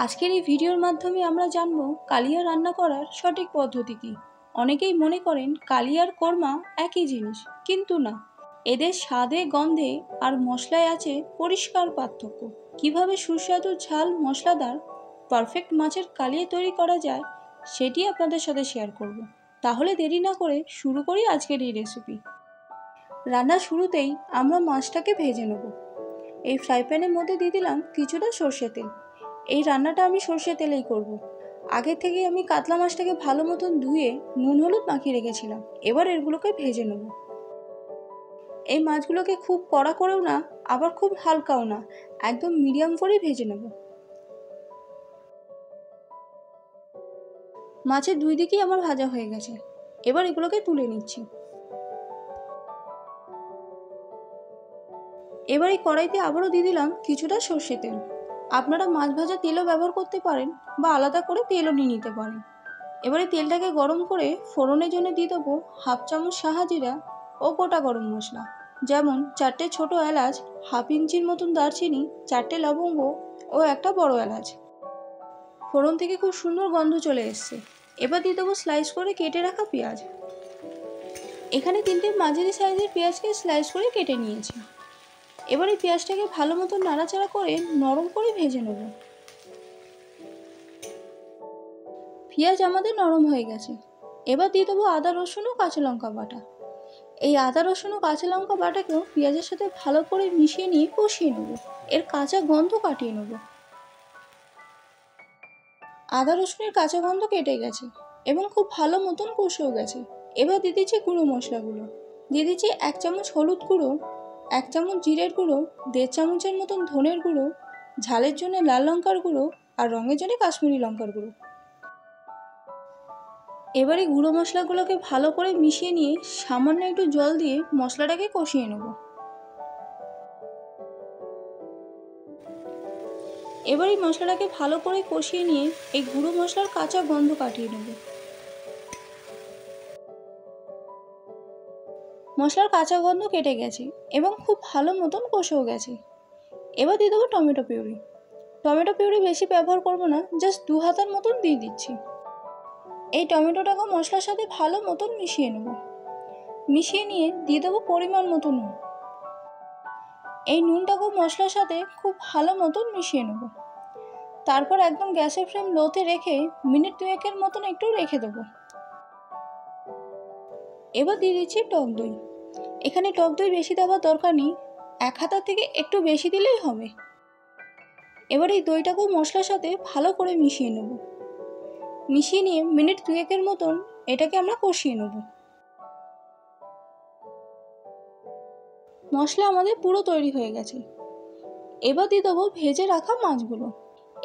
আজকের এই ভিডিওর মাধ্যমে আমরা জানব কালিয়া রান্না করার সঠিক পদ্ধতি কী। অনেকেই মনে করেন কালিয়া আর কোরমা একই জিনিস, কিন্তু না। এদের স্বাদে, গন্ধে আর মশলায় আছে পরিষ্কার পার্থক্য। কিভাবে সুস্বাদু, ঝাল, মশলাদার পারফেক্ট মাছের কালিয়া তৈরি করা যায় সেটি আপনাদের সাথে শেয়ার করব। তাহলে দেরি না করে শুরু করি আজকের এই রেসিপি। রান্নার শুরুতেই আমরা মাছটাকে ভেজে নেব। এই ফ্রাই প্যানের মধ্যে দিয়ে দিলাম কিছুটা সর্ষে তেল। এই রান্নাটা আমি সর্ষে তেলেই করব। আগে থেকে আমি কাতলা মাছটাকে ভালো মতন ধুয়ে নুন হলুদ মাখিয়ে রেখেছিলাম। এবার এগুলোকে ভেজে নেব। এই মাছগুলোকে খুব কড়া করেও না, আবার খুব হালকাও না, একদম মিডিয়াম করে ভেজে নেব। মাছের দুই দিকেই আমার ভাজা হয়ে গেছে। এবার এগুলোকে তুলে নিচ্ছি। এবার এই কড়াইতে আবারও দিয়ে দিলাম কিছুটা সর্ষে তেল। আপনারা মাছ ভাজা তেলও ব্যবহার করতে পারেন বা আলাদা করে তেলও নিয়ে নিতে পারেন। এবারে তেলটাকে গরম করে ফোড়নের জন্য দিয়ে দেবো হাফ চামচ শাহজিরা ও গোটা গরম মশলা, যেমন 4টে ছোট এলাচ, হাফ ইঞ্চির মতন দারচিনি, 4টে লবঙ্গ ও একটা বড় এলাচ। ফোড়ন থেকে খুব সুন্দর গন্ধ চলে এসছে। এবার দিয়ে দেবো স্লাইস করে কেটে রাখা পেঁয়াজ। এখানে 3টে মাঝারি সাইজের পেঁয়াজকে স্লাইস করে কেটে নিয়েছি। এবার এই পেঁয়াজটাকে ভালো মতো নাড়াচাড়া করে নরম করে ভেজে নেব। পেঁয়াজ আমাদের নরম হয়ে গেছে। এবার দিয়ে দেবো আদা, রসুন ও কাঁচা লঙ্কা বাটা। এই আদা, রসুন ও কাঁচা লঙ্কা বাটাকেও পেঁয়াজের সাথে ভালো করে মিশিয়ে নিয়ে কষিয়ে নেব। এর কাঁচা গন্ধ কাটিয়ে নেব। আদা রসুনের কাঁচা গন্ধ কেটে গেছে এবং খুব ভালো মতন কষেও গেছে। এবার দিয়ে দিচ্ছি গুঁড়ো মশলাগুলো। দিয়ে দিচ্ছি 1 চামচ হলুদ গুঁড়ো, 1 চামচ জিরের গুঁড়ো, 1.5 চামচের মতন ধনের গুঁড়ো, ঝালের জন্য লাল লঙ্কার গুঁড়ো আর রঙের জন্য কাশ্মীরি লঙ্কার গুঁড়ো। এবারে গুঁড়ো মশলাগুলোকে ভালো করে মিশিয়ে নিয়ে সামান্য একটু জল দিয়ে মশলাটাকে কষিয়ে নেব। এবার এই মশলাটাকে ভালো করে কষিয়ে নিয়ে এই গুঁড়ো মশলার কাঁচা গন্ধ কাটিয়ে নেব। মশলার কাঁচা গন্ধ কেটে গেছে এবং খুব ভালো মতন কষেও গেছে। এবার দিয়ে দেবো টমেটো পিউরি। টমেটো পিউরি বেশি ব্যবহার করব না, জাস্ট 2 হাতার মতন দিয়ে দিচ্ছি। এই টমেটোটাকে মশলার সাথে ভালো মতন মিশিয়ে নেব। মিশিয়ে নিয়ে দিয়ে দেবো পরিমাণ মতো নুন। এই নুনটাকেও মশলার সাথে খুব ভালো মতন মিশিয়ে নেব। তারপর একদম গ্যাসের ফ্লেম লোতে রেখে মিনিট 2-1 মতন একটু রেখে দেবো। এবার দিয়ে দিচ্ছি টক দই। এখানে টক দই বেশি দেওয়ার দরকার নেই, 1 হাতা থেকে একটু বেশি দিলেই হবে। এবার এই দইটাকেও মশলার সাথে ভালো করে মিশিয়ে নেব। মিশিয়ে নিয়ে মিনিট 2-1 মতন এটাকে আমরা কষিয়ে নেব। মশলা আমাদের পুরো তৈরি হয়ে গেছে। এবার দিয়ে দেবো ভেজে রাখা মাছগুলো।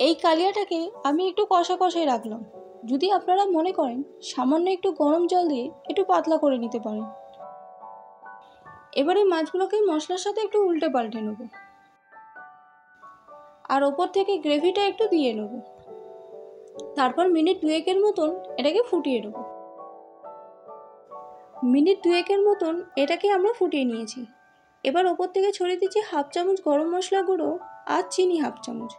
এই কালিয়াটাকে আমি একটু কষা কষাই রাখলাম। যদি আপনারা মনে করেন সামান্য একটু গরম জল দিয়ে একটু পাতলা করে নিতে পারেন। এবারে মাছগুলোকে মশলার সাথে একটু উল্টে পাল্টে নেব আর ওপর থেকে গ্রেভিটা একটু দিয়ে নেব। তারপর মিনিট 2-1 মতন এটাকে ফুটিয়ে নেব। মিনিট 2-1 মতন এটাকে আমরা ফুটিয়ে নিয়েছি। এবার ওপর থেকে ছড়িয়ে দিচ্ছি হাফ চামচ গরম মশলা গুঁড়ো আর চিনি হাফ চামচ।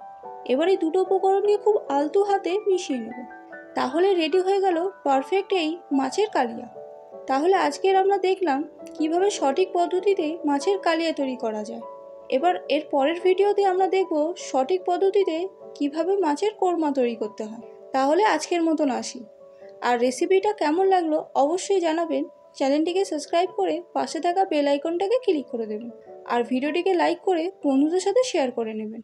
এবার এই দুটো উপকরণকে খুব আলতো হাতে মিশিয়ে নেব। তাহলে রেডি হয়ে গেল পারফেক্ট এই মাছের কালিয়া। তাহলে আজকের আমরা দেখলাম কিভাবে সঠিক পদ্ধতিতে মাছের কালিয়া তৈরি করা যায়। এবার এর পরের ভিডিওতে আমরা দেখব সঠিক পদ্ধতিতে কিভাবে মাছের কোরমা তৈরি করতে হয়। তাহলে আজকের মতন আসি। আর রেসিপিটা কেমন লাগলো অবশ্যই জানাবেন। চ্যানেলটিকে সাবস্ক্রাইব করে পাশে থাকা বেল আইকনটাকে ক্লিক করে দেবেন আর ভিডিওটিকে লাইক করে বন্ধুদের সাথে শেয়ার করে নেবেন।